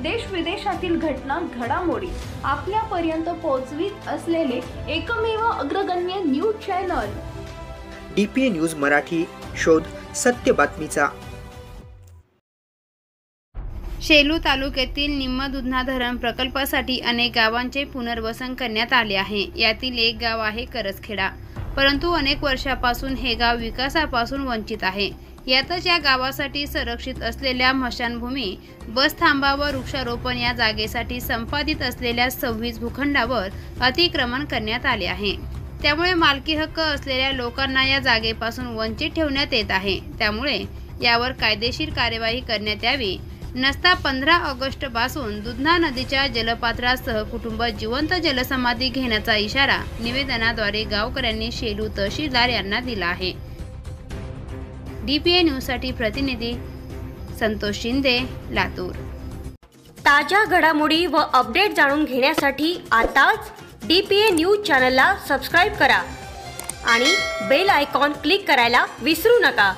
देश विदेशातील घटना घडामोडी आपल्यापर्यंत पोहोचवित असलेले एकमेव अग्रगण्य news channel DPA news Marathi, शोध सत्य बातमीचा। शेलू तालुक्यातील निम्म दुधना धरण प्रकल्पासाठी अनेक गावांचे पुनर्वसन करण्यात आले आहे। यातील एक गाव आहे करसखेडा, परंतु अनेक वर्षापासून हे गाव विकासापासून वंचित आहे। यातच या गावासाठी संरक्षित असलेल्या मशानभूमी, बस थांबा व वृक्षारोपण या जागेसाठी संपादित असलेल्या 26 भूखंडावर अतिक्रमण करण्यात आले आहे। त्यामुळे मालकी हक्क असलेल्या लोकांना या जागेपासून वंचित ठेवण्यात येत आहे। त्यामुळे यावर कायदेशीर कार्यवाही करण्यात यावी, नसता 15 ऑगस्ट पासून दुधना नदीच्या जलपात्रासह कुटुंब जिवंत जलसमाधी घेण्याचा इशारा निवेदनाद्वारे गावकऱ्यांनी शेलू तहसीलदार यांना दिला आहे। DPA न्यूज साठी प्रतिनिधी संतोष शिंदे, लातूर। ताज्या घडामोडी व अपडेट जाणून घेण्यासाठी आताच DPA न्यूज चॅनलला सबस्क्राइब करा आणि बेल आयकॉन क्लिक करायला विसरू नका।